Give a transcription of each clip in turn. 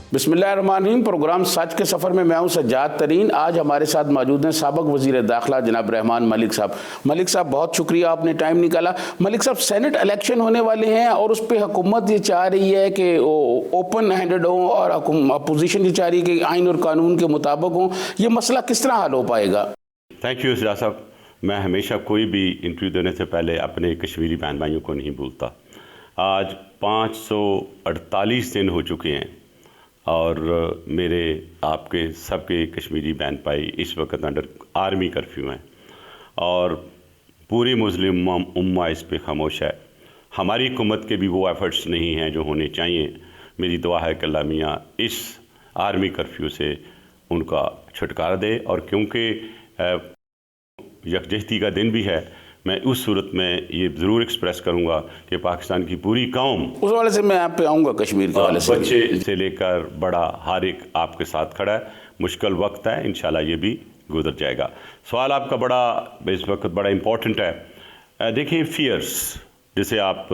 बिस्मिल्लाहिर्रहमानिर्रहीम। प्रोग्राम सच के सफ़र में मैं हूं सज्जाद तरीन। आज हमारे साथ मौजूद हैं साबिक वज़ीर दाखिला जनाब रहमान मलिक साहब। मलिक साहब, बहुत शुक्रिया आपने टाइम निकाला। मलिक साहब, सेनेट इलेक्शन होने वाले हैं और उस पर हुकूमत ये चाह रही है कि ओपन हैंडेड हो और अपोजिशन ये चाह रही है कि आइन और कानून के मुताबिक हो। ये मसला किस तरह हल हो पाएगा? थैंक यू सज्जाद साहब। मैं हमेशा कोई भी इंटरव्यू देने से पहले अपने कश्मीरी बहन भाइयों को नहीं भूलता। आज 548 दिन हो चुके हैं और मेरे आपके सबके कश्मीरी बहन भाई इस वक्त अंडर आर्मी कर्फ्यू हैं और पूरी मुस्लिम उम्मा इस पे खामोश है। हमारी हुकूमत के भी वो एफ़र्ट्स नहीं हैं जो होने चाहिए। मेरी दुआ है कि अल्लाह मियाँ इस आर्मी कर्फ्यू से उनका छुटकारा दे, और क्योंकि यकजहती का दिन भी है, मैं उस सूरत में ये ज़रूर एक्सप्रेस करूँगा कि पाकिस्तान की पूरी कौम, उस वाले से मैं आप पे आऊँगा, कश्मीर के वाले से, बच्चे से लेकर बड़ा हर एक आपके साथ खड़ा है। मुश्किल वक्त है, इंशाल्लाह ये भी गुजर जाएगा। सवाल आपका बड़ा इस वक्त बड़ा इम्पोर्टेंट है। देखिए, फियर्स जिसे आप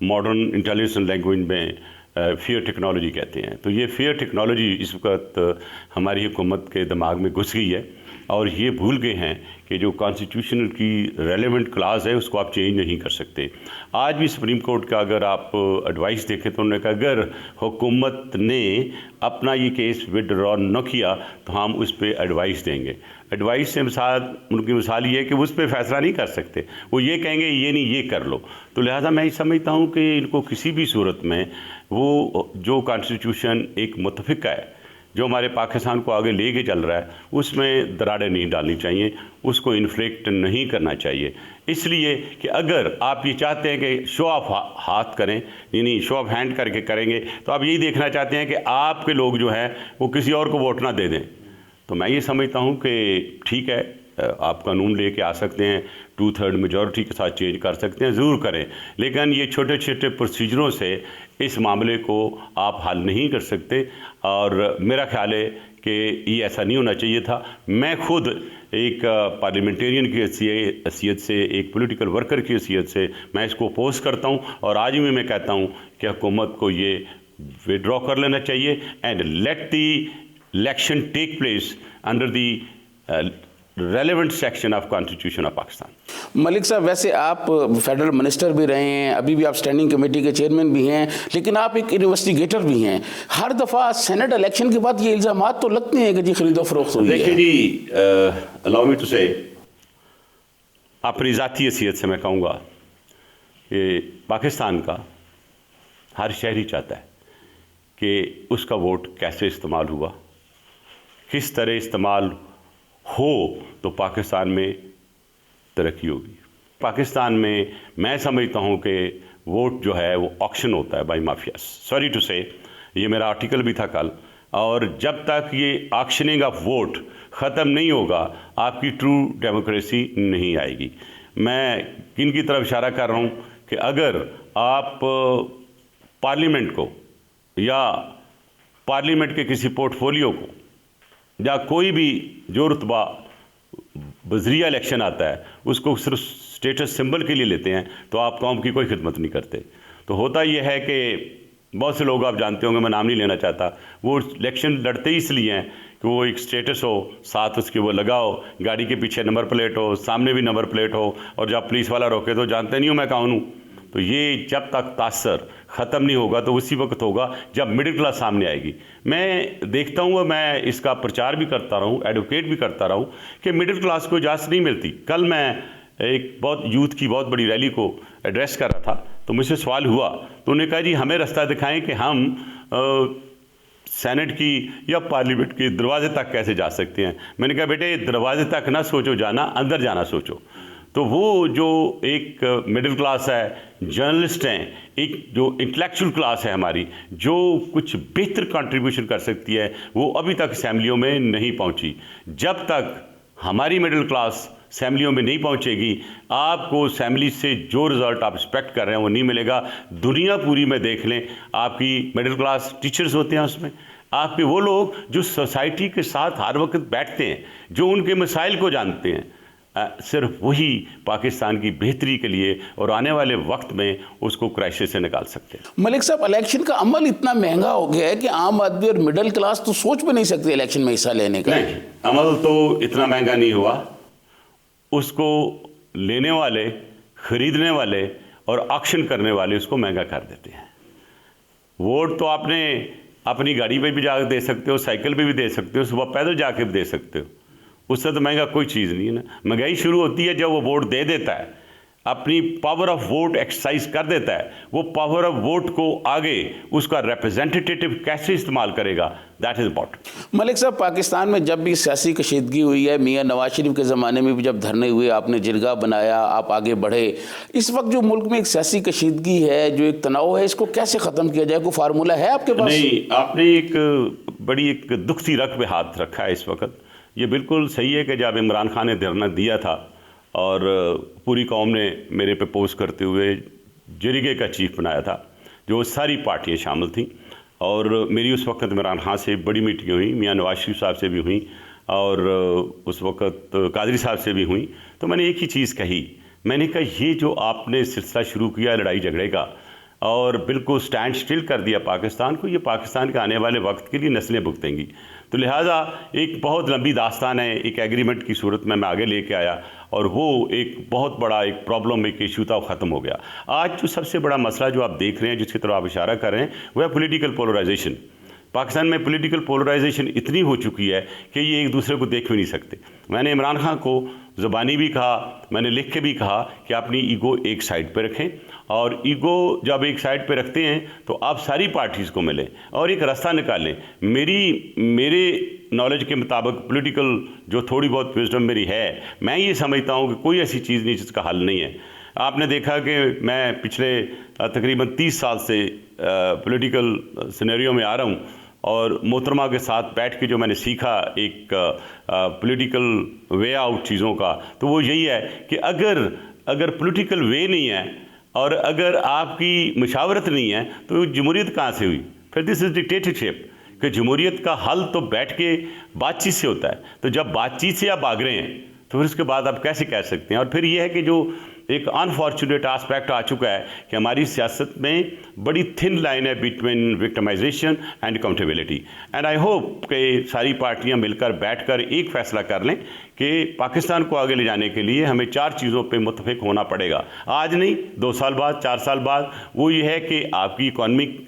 मॉडर्न इंटेलिजेंस लैंग्वेज में फियर टेक्नोलॉजी कहते हैं, तो ये फियर टेक्नोलॉजी इस वक्त हमारी हुकूमत के दिमाग में घुस गई है और ये भूल गए हैं कि जो कॉन्स्टिट्यूशनल की रेलेवेंट क्लास है उसको आप चेंज नहीं कर सकते। आज भी सुप्रीम कोर्ट का अगर आप एडवाइस देखें तो उन्होंने कहा अगर हुकूमत ने अपना ये केस विड्रॉ न किया तो हम उस पर एडवाइस देंगे। एडवाइस से उनकी मिसाल ये है कि उस पर फैसला नहीं कर सकते, वो ये कहेंगे ये नहीं ये कर लो। तो लिहाजा मैं समझता हूँ कि इनको किसी भी सूरत में वो जो कॉन्स्टिट्यूशन एक मुतफ़िक़ा है जो हमारे पाकिस्तान को आगे लेके चल रहा है उसमें दरारें नहीं डालनी चाहिए, उसको इन्फ्लेक्ट नहीं करना चाहिए। इसलिए कि अगर आप ये चाहते हैं कि शो ऑफ हाथ करें, यानी शो ऑफ हैंड करके करेंगे, तो आप यही देखना चाहते हैं कि आपके लोग जो हैं वो किसी और को वोट ना दे दें। तो मैं ये समझता हूँ कि ठीक है, आप कानून लेके आ सकते हैं, 2/3 मेजॉरिटी के साथ चेंज कर सकते हैं, ज़रूर करें, लेकिन ये छोटे छोटे प्रोसीजरों से इस मामले को आप हल नहीं कर सकते। और मेरा ख्याल है कि ये ऐसा नहीं होना चाहिए था। मैं खुद एक पार्लियामेंटेरियन की हैसियत से, एक पॉलिटिकल वर्कर की हैसियत से मैं इसको अपोज करता हूँ और आज भी मैं कहता हूँ कि हुकूमत को ये विड्रॉ कर लेना चाहिए and let the election take place under the relevant section of constitution of Pakistan. Malik साहब, वैसे आप फेडरल मिनिस्टर भी रहे हैं, अभी भी आप स्टैंडिंग कमेटी के चेयरमैन भी हैं, लेकिन आप एक इन्वेस्टिगेटर भी हैं। हर दफ़ा सेनेट इलेक्शन के बाद ये इल्ज़ामात तो लगते हैं कि जी खरीदो फरोख्त हुई है। देखिए जी, अलाउ मी टू से, अपनी ज़ाती हैसियत से मैं कहूँगा कि पाकिस्तान का हर शहरी चाहता है कि उसका वोट कैसे इस्तेमाल हुआ, किस तरह इस्तेमाल हो तो पाकिस्तान में तरक्की होगी। पाकिस्तान में मैं समझता हूँ कि वोट जो है वो ऑक्शन होता है बाय माफियास। सॉरी टू से, ये मेरा आर्टिकल भी था कल, और जब तक ये ऑक्शनिंग ऑफ वोट ख़त्म नहीं होगा आपकी ट्रू डेमोक्रेसी नहीं आएगी। मैं किन की तरफ इशारा कर रहा हूँ कि अगर आप पार्लियामेंट को या पार्लियामेंट के किसी पोर्टफोलियो को या कोई भी जो रुतबा बजरिया इलेक्शन आता है उसको सिर्फ स्टेटस सिंबल के लिए लेते हैं तो आप कौम की कोई खिदमत नहीं करते। तो होता यह है कि बहुत से लोग आप जानते होंगे, मैं नाम नहीं लेना चाहता, वो इलेक्शन लड़ते ही इसलिए हैं कि वो एक स्टेटस हो, साथ उसके वो लगाओ, गाड़ी के पीछे नंबर प्लेट हो, सामने भी नंबर प्लेट हो, और जब पुलिस वाला रोके तो जानते नहीं हो मैं कौन हूँ। तो ये जब तक तासर ख़त्म नहीं होगा तो उसी वक्त होगा जब मिडिल क्लास सामने आएगी। मैं देखता हूँ, मैं इसका प्रचार भी करता रहूँ, एडवोकेट भी करता रहूँ कि मिडिल क्लास को इजाज़त नहीं मिलती। कल मैं एक बहुत यूथ की बहुत बड़ी रैली को एड्रेस कर रहा था तो मुझसे सवाल हुआ, तो उन्होंने कहा जी हमें रास्ता दिखाएं कि हम सेनेट की या पार्लियामेंट के दरवाजे तक कैसे जा सकते हैं। मैंने कहा बेटे, दरवाजे तक ना सोचो जाना, अंदर जाना सोचो। तो वो जो एक मिडिल क्लास है, जर्नलिस्ट हैं, एक जो इंटेलेक्चुअल क्लास है हमारी, जो कुछ बेहतर कंट्रीब्यूशन कर सकती है, वो अभी तक असेंबलियों में नहीं पहुंची। जब तक हमारी मिडिल क्लास असेंबलियों में नहीं पहुंचेगी, आपको असेंबली से जो रिज़ल्ट आप एक्सपेक्ट कर रहे हैं वो नहीं मिलेगा। दुनिया पूरी में देख लें, आपकी मिडिल क्लास टीचर्स होते हैं उसमें, आपके वो लोग जो सोसाइटी के साथ हर वक्त बैठते हैं, जो उनके मसाइल को जानते हैं, सिर्फ वही पाकिस्तान की बेहतरी के लिए और आने वाले वक्त में उसको क्राइसिस से निकाल सकते हैं। मलिक साहब, इलेक्शन का अमल इतना महंगा हो गया है कि आम आदमी और मिडिल क्लास तो सोच भी नहीं सकते इलेक्शन में हिस्सा लेने का। नहीं, अमल तो इतना महंगा नहीं हुआ, उसको लेने वाले, खरीदने वाले और ऑक्शन करने वाले उसको महंगा कर देते हैं। वोट तो आपने अपनी गाड़ी पे भी जाकर दे सकते हो, साइकिल पे भी दे सकते हो, सुबह पैदल जाके भी दे सकते हो, उससे तो महंगा कोई चीज़ नहीं है ना। महंगाई शुरू होती है जब वो वोट दे देता है, अपनी पावर ऑफ वोट एक्सरसाइज कर देता है, वो पावर ऑफ वोट को आगे उसका रिप्रेजेंटेटिव कैसे इस्तेमाल करेगा, दैट इज इंपॉर्टेंट। मलिक साहब, पाकिस्तान में जब भी सियासी कशीदगी हुई है, मियां नवाज शरीफ के ज़माने में भी जब धरने हुए, आपने जिरगा बनाया, आप आगे बढ़े। इस वक्त जो मुल्क में एक सियासी कशीदगी है, जो एक तनाव है, इसको कैसे ख़त्म किया जाए? कोई फार्मूला है आपके पास? नहीं, आपने एक बड़ी एक दुखती रग पे हाथ रखा है इस वक्त। ये बिल्कुल सही है कि जब इमरान खान ने धरना दिया था और पूरी कौम ने मेरे पे पोस्ट करते हुए जिरगे का चीफ बनाया था, जो सारी पार्टियां शामिल थीं, और मेरी उस वक्त इमरान खान से बड़ी मीटिंगें हुई, मियां नवाज शरीफ साहब से भी हुई और उस वक्त कादरी साहब से भी हुई। तो मैंने एक ही चीज़ कही, मैंने कहा ये जो आपने सिलसिला शुरू किया लड़ाई झगड़े का और बिल्कुल स्टैंड स्टिल कर दिया पाकिस्तान को, ये पाकिस्तान के आने वाले वक्त के लिए नस्लें भुगतेंगी। तो लिहाजा एक बहुत लंबी दास्तान है, एक एग्रीमेंट की सूरत में मैं आगे लेके आया और वो एक बहुत बड़ा एक प्रॉब्लम, एक इशू था, वो ख़त्म हो गया। आज जो सबसे बड़ा मसला जो आप देख रहे हैं, जिसकी तरफ आप इशारा कर रहे हैं, वह है पॉलिटिकल पोलराइजेशन। पाकिस्तान में पॉलिटिकल पोलराइजेशन इतनी हो चुकी है कि ये एक दूसरे को देख भी नहीं सकते। मैंने इमरान खान को ज़बानी भी कहा, मैंने लिख के भी कहा कि अपनी ईगो एक साइड पे रखें, और ईगो जब एक साइड पे रखते हैं तो आप सारी पार्टीज़ को मिलें और एक रास्ता निकालें। मेरे नॉलेज के मुताबिक पॉलिटिकल जो थोड़ी बहुत विजडम मेरी है, मैं ये समझता हूँ कि कोई ऐसी चीज़ नहीं जिसका हल नहीं है। आपने देखा कि मैं पिछले तकरीबन 30 साल से पॉलिटिकल सिनेरियो में आ रहा हूँ और मोहतरमा के साथ बैठ के जो मैंने सीखा एक पॉलिटिकल वे आउट चीज़ों का, तो वो यही है कि अगर पॉलिटिकल वे नहीं है और अगर आपकी मशावरत नहीं है तो जमहूरियत कहाँ से हुई? फिर दिस इज़ डिक्टेटरशिप। कि जमहूरियत का हल तो बैठ के बातचीत से होता है। तो जब बातचीत से आप भाग रहे हैं तो फिर उसके बाद आप कैसे कह सकते हैं? और फिर ये है कि जो एक अनफॉर्चुनेट एस्पेक्ट आ चुका है कि हमारी सियासत में बड़ी थिन लाइन है between victimisation and accountability. And I hope कि सारी पार्टियां मिलकर बैठकर एक फैसला कर लें कि पाकिस्तान को आगे ले जाने के लिए हमें 4 चीज़ों पे मुत्तफिक होना पड़ेगा। आज नहीं, 2 साल बाद, 4 साल बाद। वो ये है कि आपकी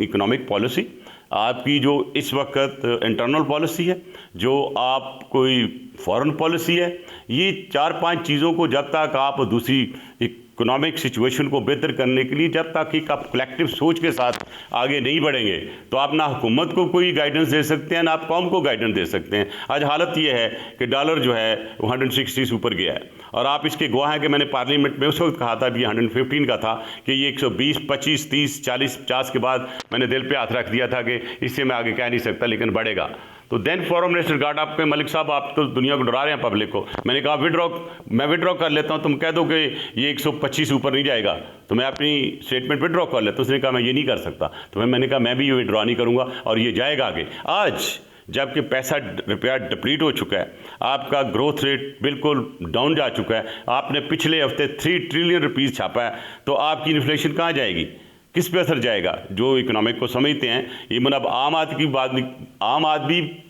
इकोनॉमिक पॉलिसी, आपकी जो इस वक्त इंटरनल पॉलिसी है, जो आप कोई फॉरेन पॉलिसी है, ये 4-5 चीज़ों को जब तक आप दूसरी इकोनॉमिक सिचुएशन को बेहतर करने के लिए जब तक एक आप कलेक्टिव सोच के साथ आगे नहीं बढ़ेंगे तो आप ना हुकूमत को कोई गाइडेंस दे सकते हैं ना आप कौम को गाइडेंस दे सकते हैं। आज हालत ये है कि डॉलर जो है वो 160 से ऊपर गया है और आप इसके गवाह हैं कि मैंने पार्लियामेंट में उस वक्त कहा था, भी 115 का था, कि ये 120, 25, 30, 40, 50 के बाद मैंने दिल पे हाथ रख दिया था कि इससे मैं आगे कह नहीं सकता लेकिन बढ़ेगा। तो देन फॉरेन मिनिस्टर गार्ड आपके मलिक साहब आप तो दुनिया को डरा रहे हैं पब्लिक को। मैंने कहा मैं विड्रॉ कर लेता हूं, तुम कह दो कि ये 125 ऊपर नहीं जाएगा तो मैं अपनी स्टेटमेंट विड्रॉ कर लेता हूं। उसने कहा मैं ये नहीं कर सकता। तो मैंने कहा मैं भी ये विड्रॉ नहीं करूंगा और ये जाएगा आगे। आज जबकि पैसा रुपया डिप्लीट हो चुका है, आपका ग्रोथ रेट बिल्कुल डाउन जा चुका है, आपने पिछले हफ्ते 3 ट्रिलियन रुपीज़ छापा है, तो आपकी इन्फ्लेशन कहाँ जाएगी? किस पे असर जाएगा? जो इकोनॉमिक को समझते हैं, इवन अब आम आदमी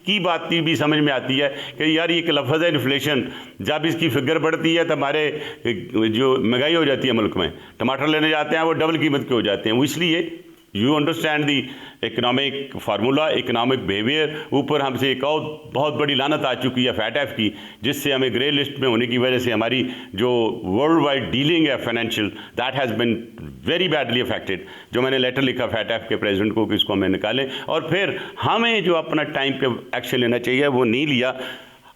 की बात भी समझ में आती है कि यार ये एक लफ्ज़ है इन्फ्लेशन, जब इसकी फिगर बढ़ती है तो हमारे जो महंगाई हो जाती है मुल्क में, टमाटर लेने जाते हैं वो डबल कीमत के हो जाते हैं। वो इसलिए you understand the economic formula, economic behaviour. ऊपर हमसे एक और बहुत बड़ी लानत आ चुकी है फैटएफ की, जिससे हमें ग्रे लिस्ट में होने की वजह से हमारी जो वर्ल्ड वाइड डीलिंग है financial, that has been very badly affected. जो मैंने लेटर लिखा फैटएफ के प्रेसिडेंट को कि इसको हमें निकालें, और फिर हमें जो अपना टाइम पे एक्शन लेना चाहिए वो नहीं लिया।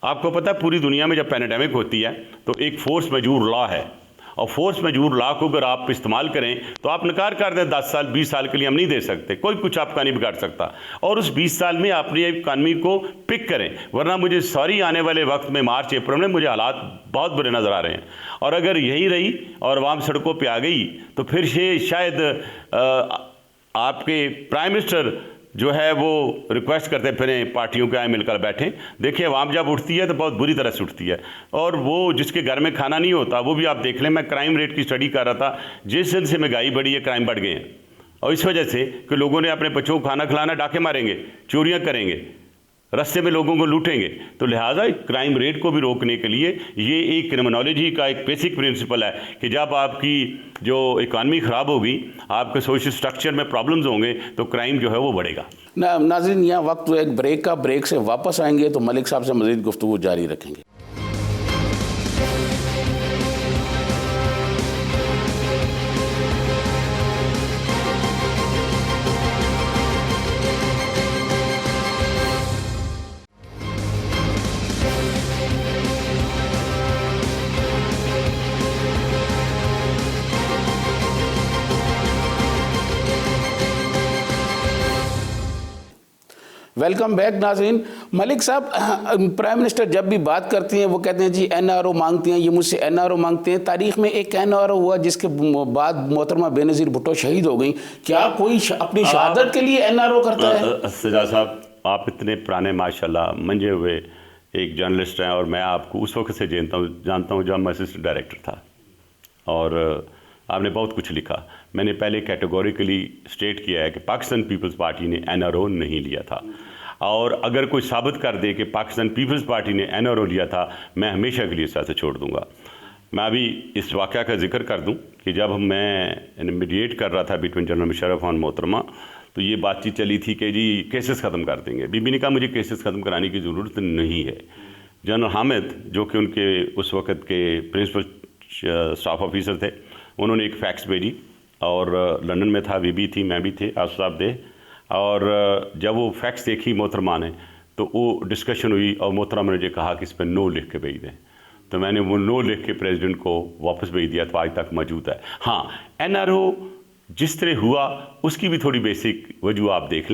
आपको पता है पूरी दुनिया में जब पैंडेमिक होती है तो एक फोर्स मजूर लॉ है, और फोर्स मजूर लॉ को अगर आप इस्तेमाल करें तो आप नकार कर दें 10 साल 20 साल के लिए हम नहीं दे सकते, कोई कुछ आपका नहीं बिगाड़ सकता। और उस 20 साल में अपनी इकानमी को पिक करें, वरना मुझे सॉरी आने वाले वक्त में मार्च अप्रैल में मुझे हालात बहुत बुरे नज़र आ रहे हैं। और अगर यही रही और आवाम सड़कों पर आ गई तो फिर ये शायद आपके प्राइम मिनिस्टर जो है वो रिक्वेस्ट करते फिरें पार्टियों के आए मिलकर बैठें। देखिए अवाम जब उठती है तो बहुत बुरी तरह से उठती है, और वो जिसके घर में खाना नहीं होता वो भी आप देख लें। मैं क्राइम रेट की स्टडी कर रहा था, जिस दिन से महंगाई बढ़ी है क्राइम बढ़ गए हैं, और इस वजह से कि लोगों ने अपने बच्चों को खाना खिलाना, डाके मारेंगे, चोरियाँ करेंगे, रास्ते में लोगों को लूटेंगे। तो लिहाजा क्राइम रेट को भी रोकने के लिए ये एक क्रिमिनोलॉजी का एक बेसिक प्रिंसिपल है कि जब आपकी जो इकॉनमी ख़राब होगी, आपके सोशल स्ट्रक्चर में प्रॉब्लम्स होंगे, तो क्राइम जो है वो बढ़ेगा। नाज़रीन, यहाँ वक्त एक ब्रेक का, ब्रेक से वापस आएंगे तो मलिक साहब से मज़ीद गुफ्तगू जारी रखेंगे। वेलकम बैक नाज़रीन। मलिक साहब, प्राइम मिनिस्टर जब भी बात करती हैं वो कहते हैं जी एनआरओ मांगती हैं, ये मुझसे एनआरओ मांगते हैं। तारीख में एक एनआरओ हुआ जिसके बाद मोहतरमा बेनज़ीर भुट्टो शहीद हो गई। क्या कोई अपनी शहादत के लिए एनआरओ करता है? सजा साहब, आप इतने पुराने माशाल्लाह मंजे हुए एक जर्नलिस्ट हैं, और मैं आपको उस वक्त से जानता हूँ जब मैं असिस्टेंट डायरेक्टर था, और आपने बहुत कुछ लिखा। मैंने पहले कैटेगोरिकली स्टेट किया है कि पाकिस्तान पीपल्स पार्टी ने एनआरओ नहीं लिया था, और अगर कोई साबित कर दे कि पाकिस्तान पीपल्स पार्टी ने एनआरओ लिया था, मैं हमेशा के लिए साथ छोड़ दूंगा। मैं अभी इस वाक़या का जिक्र कर दूं कि जब मैं मीडिएट कर रहा था बिटवीन जनरल मुशर्रफ और मोहतरमा, तो ये बातचीत चली थी कि जी केसेस ख़त्म कर देंगे। बीबी ने कहा मुझे केसेस ख़त्म कराने की ज़रूरत नहीं है। जनरल हामिद, जो कि उनके उस वक़्त के प्रिंसिपल स्टाफ ऑफिसर थे, उन्होंने एक फैक्स भेजी, और लंदन में था, बीबी थी, मैं भी थे, आसफ साहब थे, और जब वो फैक्स देखी मोहतरमा ने, तो वो डिस्कशन हुई, और मोहतरमा ने मुझे कहा कि इस पर नो लिख के भेज दें। तो मैंने वो नो लिख के प्रेसिडेंट को वापस भेज दिया, तो आज तक मौजूद है। हाँ, एनआरओ जिस तरह हुआ उसकी भी थोड़ी बेसिक वजूहात देख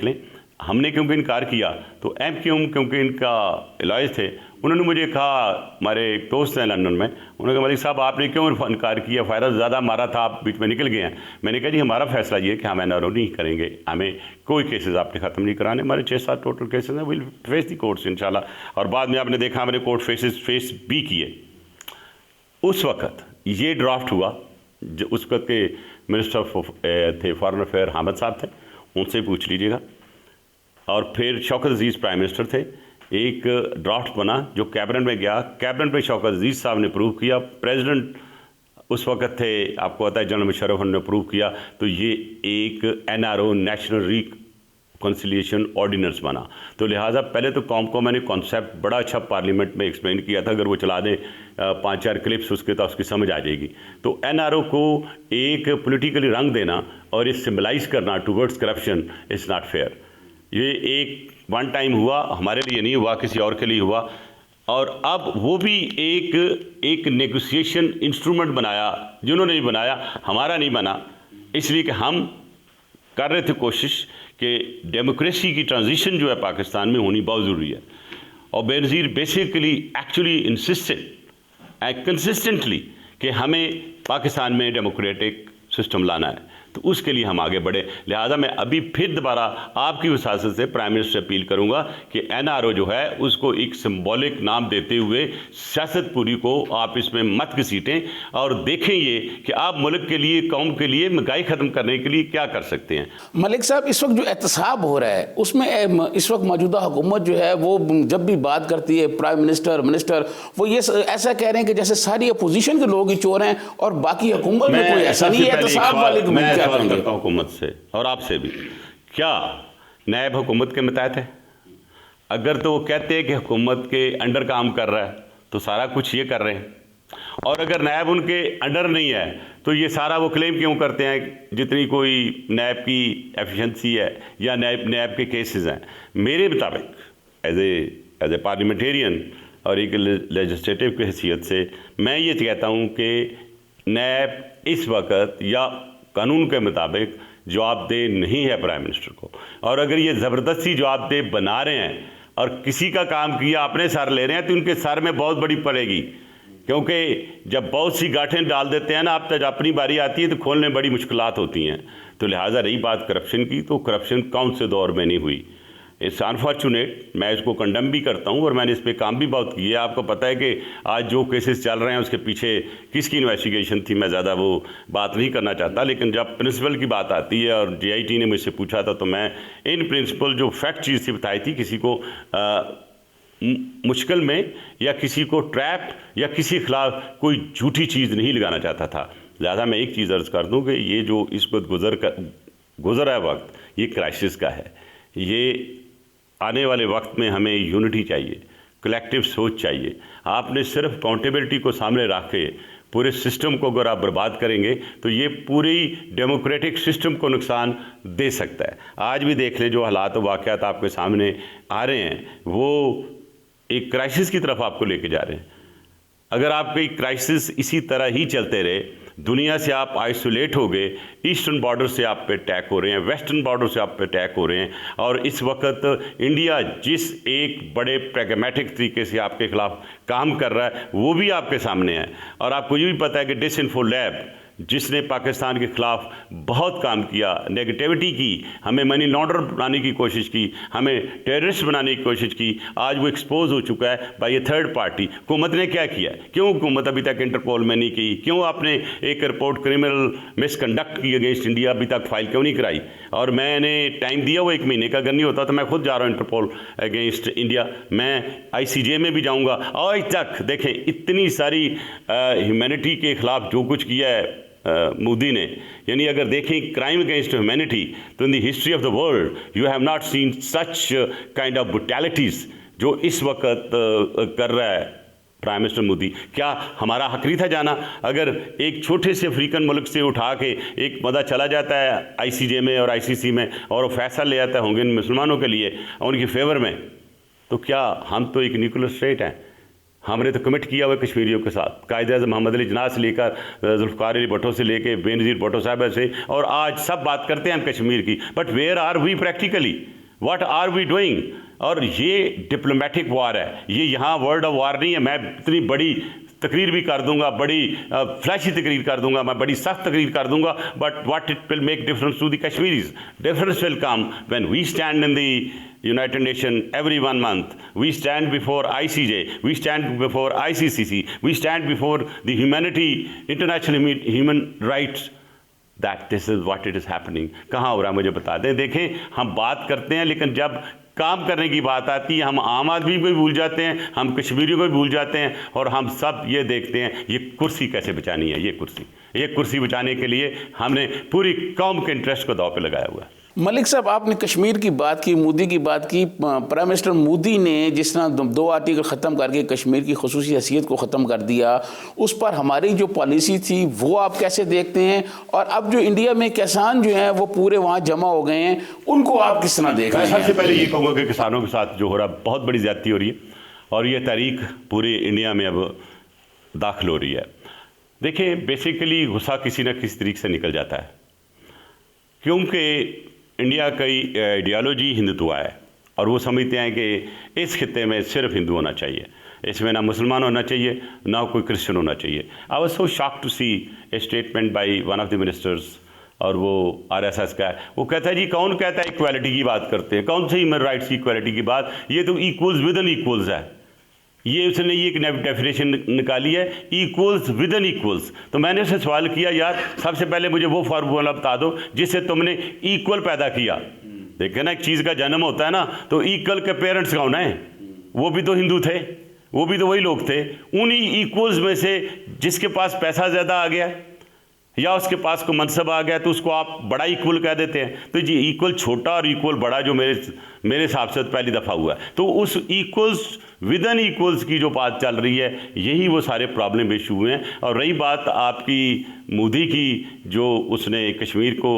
लें। हमने क्योंकि इनकार किया, तो MQM क्योंकि इनका इलाज थे, उन्होंने मुझे कहा, हमारे एक दोस्त हैं लंदन में, उन्होंने कहा मलिक साहब आपने क्यों इनकार किया, फ़ायदा ज़्यादा हमारा था, आप बीच में निकल गए हैं। मैंने कहा जी हमारा फैसला ये है कि हम एनआरओ नहीं करेंगे, हमें कोई केसेस आपने ख़त्म नहीं कराने, हमारे 6-7 टोटल केसेस हैं, विल फेस दी कोर्ट्स इंशाल्लाह। और बाद में आपने देखा हमने कोर्ट फेस भी किए। उस वक़्त ये ड्राफ्ट हुआ, जो उस वक्त के मिनिस्टर थे फॉरेन अफेयर हामिद साहब थे, उनसे पूछ लीजिएगा। और फिर शौकत अजीज़ प्राइम मिनिस्टर थे, एक ड्राफ्ट बना जो कैबिनेट में गया, कैबिनेट में शौकत अजीज़ साहब ने अप्रूव किया, प्रेसिडेंट उस वक्त थे, आपको पता है जनरल मुशर्रफ ने अप्रूव किया, तो ये एक एनआरओ नेशनल रिकॉन्सिलिएशन ऑर्डिनेंस बना। तो लिहाजा पहले तो कौम को मैंने कॉन्सेप्ट बड़ा अच्छा पार्लियामेंट में एक्सप्लेन किया था, अगर वो चला दें 5-4 क्लिप्स उसके, तो उसकी समझ आ जाएगी। तो एनआरओ को एक पॉलिटिकली रंग देना और ये सिम्बलाइज करना towards corruption is not fair. ये एक वन टाइम हुआ, हमारे लिए नहीं हुआ, किसी और के लिए हुआ, और अब वो भी एक नेगोशिएशन इंस्ट्रूमेंट बनाया, जिन्होंने भी बनाया, हमारा नहीं बना, इसलिए कि हम कर रहे थे कोशिश कि डेमोक्रेसी की ट्रांजिशन जो है पाकिस्तान में होनी बहुत ज़रूरी है। और Benazir basically actually insisted and consistently कि हमें पाकिस्तान में डेमोक्रेटिक सिस्टम लाना है, तो उसके लिए हम आगे बढ़े। लिहाजा मैं अभी फिर दोबारा आपकी वसासत से प्राइम मिनिस्टर अपील करूंगा कि एनआरओ जो है उसको एक सिंबॉलिक नाम देते हुए सियासतपुरी को आप इसमें मत घसीटें, और देखें ये कि आप मुल्क के लिए, कौम के लिए महंगाई ख़त्म करने के लिए क्या कर सकते हैं। मलिक साहब, इस वक्त जो एहतसाब हो रहा है उसमें इस वक्त मौजूदा हुकूमत जो है वो जब भी बात करती है, प्राइम मिनिस्टर वो ये ऐसा कह रहे हैं कि जैसे सारी अपोजिशन के लोग ही चोर हैं और बाकी हुकूमत में कोई ऐसा नहीं है। एहतसाब वाले सवाल करता हूं हुकूमत से और आपसे भी, क्या नायब हुकूमत के मुताबिक है? अगर तो वो कहते हैं कि हुकूमत के अंडर काम कर रहा है तो सारा कुछ ये कर रहे हैं, और अगर नायब उनके अंडर नहीं है तो ये सारा वो क्लेम क्यों करते हैं जितनी कोई नायब की एफिशिएंसी है या नायब के केसेस हैं? मेरे मुताबिक एज ए पार्लियामेंटेरियन और एक लेजिस्लेटिव की हैसियत से मैं ये कहता हूँ कि नायब इस वक्त या कानून के मुताबिक जवाबदेह नहीं है प्राइम मिनिस्टर को, और अगर ये ज़बरदस्ती जवाबदेह बना रहे हैं और किसी का काम किया अपने सर ले रहे हैं तो उनके सर में बहुत बड़ी पड़ेगी। क्योंकि जब बहुत सी गांठें डाल देते हैं ना आप, जब अपनी बारी आती है तो खोलने में बड़ी मुश्किलात होती हैं। तो लिहाजा रही बात करप्शन की, तो करप्शन कौन से दौर में नहीं हुई। इट्स अनफॉर्चुनेट, मैं इसको कंडम भी करता हूँ और मैंने इस पर काम भी बहुत किया। आपको पता है कि आज जो केसेस चल रहे हैं उसके पीछे किसकी इन्वेस्टिगेशन थी, मैं ज़्यादा वो बात नहीं करना चाहता, लेकिन जब प्रिंसिपल की बात आती है और JIT ने मुझसे पूछा था तो मैं इन प्रिंसिपल जो फैक्ट चीज़ थी बताई थी, किसी को मुश्किल में या किसी को ट्रैप या किसी के खिलाफ कोई झूठी चीज़ नहीं लगाना चाहता था। लिहाजा मैं एक चीज़ अर्ज़ कर दूं कि ये जो इस वक्त गुज़र है वक्त, ये क्राइसिस का है। ये आने वाले वक्त में हमें यूनिटी चाहिए, कलेक्टिव सोच चाहिए। आपने सिर्फ अकाउंटेबिलिटी को सामने रख के पूरे सिस्टम को अगर आप बर्बाद करेंगे तो ये पूरी डेमोक्रेटिक सिस्टम को नुकसान दे सकता है। आज भी देख लें जो हालात वाक़यात आपके सामने आ रहे हैं, वो एक क्राइसिस की तरफ आपको लेके जा रहे हैं। अगर आपके क्राइसिस इसी तरह ही चलते रहे, दुनिया से आप आइसोलेट हो गए, ईस्टर्न बॉर्डर से आप पे अटैक हो रहे हैं, वेस्टर्न बॉर्डर से आप पे अटैक हो रहे हैं, और इस वक्त इंडिया जिस एक बड़े प्रैग्मेटिक तरीके से आपके खिलाफ काम कर रहा है वो भी आपके सामने है। और आपको ये भी पता है कि डिसइंफो लैब जिसने पाकिस्तान के ख़िलाफ़ बहुत काम किया, नेगेटिविटी की, हमें मनी लॉन्डर बनाने की कोशिश की, हमें टेररिस्ट बनाने की कोशिश की, आज वो एक्सपोज हो चुका है बाय ये थर्ड पार्टी। हुकूमत ने क्या किया? क्यों हुकूमत अभी तक इंटरपोल में नहीं की? क्यों आपने एक रिपोर्ट क्रिमिनल मिसकंडक्ट की अगेंस्ट इंडिया अभी तक फाइल क्यों नहीं कराई? और मैंने टाइम दिया वो 1 महीने का, अगर नहीं होता तो मैं खुद जा रहा हूँ इंटरपोल अगेंस्ट इंडिया, मैं ICJ में भी जाऊँगा। और आज तक देखें इतनी सारी ह्यूमैनिटी के ख़िलाफ़ जो कुछ किया है मोदी ने, यानी अगर देखें क्राइम अगेंस्ट ह्यूमैनिटी, तो in the history of the world you have not seen such kind of brutalities जो इस वक्त कर रहा है प्राइम मिनिस्टर मोदी। क्या हमारा हक नहीं था जाना? अगर एक छोटे से अफ्रीकन मुल्क से उठा के एक बंदा चला जाता है ICJ में और ICC में और वो फैसला ले आता है होंगे मुसलमानों के लिए और उनकी फेवर में, तो क्या हम तो एक न्यूक्लियर स्टेट हैं? हमने तो कमिट किया हुआ कश्मीरियों के साथ, कायद-ए-आज़म मोहम्मद अली जिन्ना से लेकर जुल्फ़िकार अली भुट्टो से लेकर बेनज़ीर भुट्टो साहब से, और आज सब बात करते हैं हम कश्मीर की, but where are we practically, what are we doing? और ये डिप्लोमेटिक वार है, ये यहाँ वर्ड ऑफ वार नहीं है। मैं इतनी बड़ी तकरीर भी कर दूंगा, बड़ी फ्लैशी तकरीर कर दूंगा, मैं बड़ी सख्त तकरीर कर दूंगा, but what it will make difference to the Kashmiris? Difference will come when we stand in the United Nations every 1 month. We stand before ICJ, we stand before ICCC, we stand before the international human rights, that this is what it is happening. कहाँ हो रहा है मुझे बता दें। देखें हम बात करते हैं लेकिन जब काम करने की बात आती है हम आम आदमी को भी भूल जाते हैं, हम कश्मीरियों को भी भूल जाते हैं, और हम सब ये देखते हैं ये कुर्सी कैसे बचानी है। ये कुर्सी बचाने के लिए हमने पूरी कौम के इंटरेस्ट को दांव पे लगाया हुआ है। मलिक साहब, आपने कश्मीर की बात की, मोदी की बात की। प्राइम मिनिस्टर मोदी ने जिस तरह 2 आर्टिकल ख़त्म करके कश्मीर की खुसूसी हैसियत को ख़त्म कर दिया, उस पर हमारी जो पॉलिसी थी वो आप कैसे देखते हैं? और अब जो इंडिया में किसान जो हैं वो पूरे वहाँ जमा हो गए हैं, उनको आप किस तरह देख रहे हैं? सबसे पहले ये कहूँगा कि किसानों के साथ जो हो रहा है बहुत बड़ी ज़्यादती हो रही है, और ये तारीख पूरे इंडिया में अब दाखिल हो रही है। देखें, बेसिकली गुस्सा किसी न किसी तरीके से निकल जाता है, क्योंकि इंडिया की आइडियालॉजी हिंदुत्व है, और वो समझते हैं कि इस खित्ते में सिर्फ हिंदू होना चाहिए, इसमें ना मुसलमान होना चाहिए ना कोई क्रिश्चियन होना चाहिए। I was so shocked to see a statement by one of the ministers, और वो RSS का है। वो कहता है जी कौन कहता है इक्वालिटी की बात करते हैं, कौन सी ह्यूमन राइट्स की इक्वालिटी की बात, ये तो इक्वल्स विद इन इक्वल्स है। ये उसने ये एक डेफिनेशन निकाली है, इक्वल्स विद इन इक्वल्स। तो मैंने उससे सवाल किया, यार सबसे पहले मुझे वो फार्मूला बता दो जिससे तुमने इक्वल पैदा किया। देखिए ना, एक चीज़ का जन्म होता है ना, तो इक्वल के पेरेंट्स कौन है? वो भी तो हिंदू थे, वो भी तो वही लोग थे। उन्हीं इक्वल्स में से जिसके पास पैसा ज़्यादा आ गया या उसके पास को मनसब आ गया तो उसको आप बड़ा इक्वल कह देते हैं। तो जी इक्वल छोटा और इक्वल बड़ा जो मेरे हिसाब से पहली दफ़ा हुआ है, तो उस इक्वल्स विद इन इक्वल्स की जो बात चल रही है, यही वो सारे प्रॉब्लम इशू हुए हैं। और रही बात आपकी मोदी की, जो उसने कश्मीर को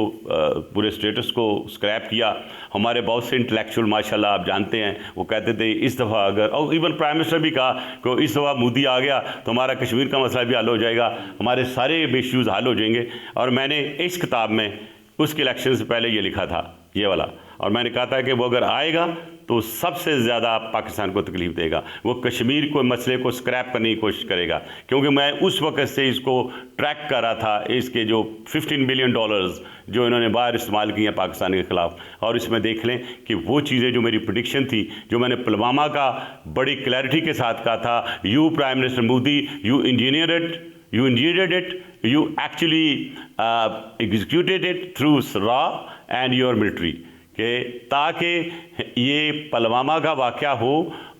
पूरे स्टेटस को स्क्रैप किया, हमारे बहुत से इंटेलेक्चुअल माशाल्लाह आप जानते हैं वो कहते थे इस दफ़ा अगर, और इवन प्राइम मिनिस्टर भी कहा कि इस दफ़ा मोदी आ गया तो हमारा कश्मीर का मसला भी हल हो जाएगा, हमारे सारे इश्यूज़ हल हो जाएंगे। और मैंने इस किताब में उसके इलेक्शन से पहले ये लिखा था, ये वाला, और मैंने कहा था कि वो अगर आएगा तो सबसे ज़्यादा पाकिस्तान को तकलीफ देगा। वो कश्मीर को मसले को स्क्रैप करने की कोशिश करेगा, क्योंकि मैं उस वक्त से इसको ट्रैक कर रहा था, इसके जो $15 बिलियन जो इन्होंने बाहर इस्तेमाल किए हैं पाकिस्तान के ख़िलाफ़। और इसमें देख लें कि वो चीज़ें जो मेरी प्रेडिक्शन थी, जो मैंने पुलवामा का बड़ी क्लैरिटी के साथ कहा था, you prime minister Modi, you engineered it, you actually executed it through RA and your military, कि ताकि ये पुलवामा का वाक़या हो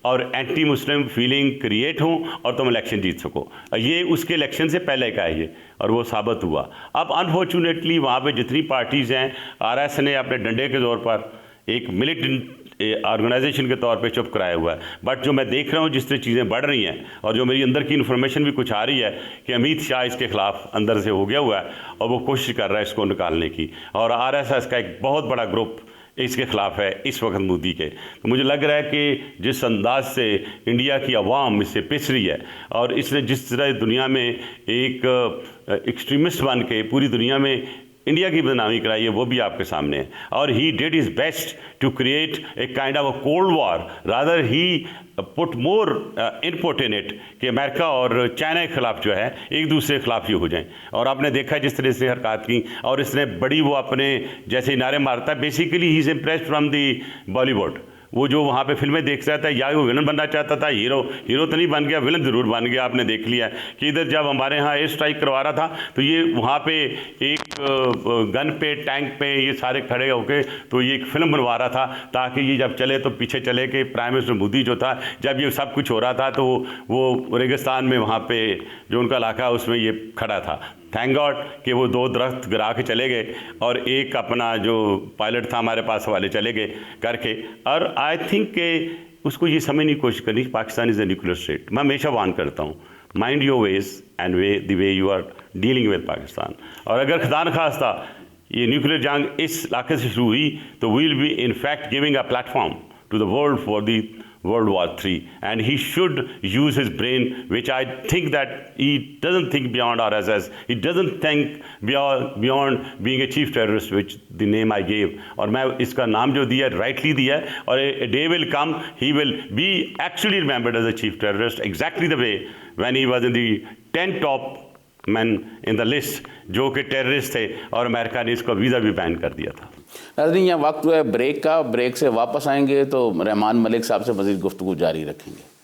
और एंटी मुस्लिम फीलिंग क्रिएट हो और तुम इलेक्शन जीत सको। ये उसके इलेक्शन से पहले का है ये, और वो साबित हुआ। अब अनफॉर्चुनेटली वहाँ पे जितनी पार्टीज़ हैं, RS ने अपने डंडे के तौर पर एक मिलिटेंट ऑर्गेनाइजेशन के तौर पे चुप कराया हुआ है। बट जो मैं देख रहा हूँ जिस तरह चीज़ें बढ़ रही हैं, और जो मेरी अंदर की इन्फॉर्मेशन भी कुछ आ रही है कि अमित शाह इसके ख़िलाफ़ अंदर से हो गया हुआ है और वो कोशिश कर रहा है इसको निकालने की, और RSS का एक बहुत बड़ा ग्रुप इसके ख़िलाफ़ है इस वक्त मोदी के। तो मुझे लग रहा है कि जिस अंदाज से इंडिया की आवाम इससे पिस रही है, और इसने जिस तरह दुनिया में एक एक्सट्रीमिस्ट बन के पूरी दुनिया में इंडिया की बदनामी कराई है, वो भी आपके सामने है। और he did his best to create a kind of a cold war, rather he put more input in it कि अमेरिका और चाइना के खिलाफ जो है एक दूसरे के खिलाफ ही हो जाएं। और आपने देखा जिस तरह से हरकत की, और इसने बड़ी वो अपने जैसे नारे मारता है, basically he is impressed from the Bollywood. वो जो वहाँ पे फिल्में देख रहा था, या वो विलन बनना चाहता था, हीरो तो नहीं बन गया, विलन ज़रूर बन गया। आपने देख लिया कि इधर जब हमारे यहाँ एयर स्ट्राइक करवा रहा था तो ये वहाँ पे एक गन पे, टैंक पे ये सारे खड़े होके तो ये एक फिल्म बनवा रहा था, ताकि ये जब चले तो पीछे चले कि प्राइम मिनिस्टर मोदी जो था, जब ये सब कुछ हो रहा था तो वो रेगिस्तान में वहाँ पे जो उनका इलाका उसमें ये खड़ा था। थैंक गॉड कि वो 2 दरख्त गिरा के चले गए और एक अपना जो पायलट था हमारे पास वाले चले गए करके। और आई थिंक कि उसको ये समझने की कोशिश करनी, Pakistan is a nuclear state. मैं हमेशा वार्न करता हूँ, mind your ways and the way you are dealing with Pakistan. और अगर खुदा न खास्ता ये न्यूक्लियर जंग इस इलाके से शुरू हुई तो we will be in fact giving a platform to the world for the World War III, and he should use his brain, which I think that he doesn't think beyond RSS. He doesn't think beyond being a chief terrorist, which the name I gave. और मैं इसका नाम जो दिया rightly दिया है, और a day will come he will be actually remembered as a chief terrorist, exactly the way when he was in the 10 top men in the list जो कि टेररिस्ट थे, और अमेरिका ने इसका वीज़ा भी बैन कर दिया था। नाज़रीन, यहाँ वक्त हुआ है ब्रेक का। ब्रेक से वापस आएंगे तो रहमान मलिक साहब से मज़ीद गुफ्तगू जारी रखेंगे।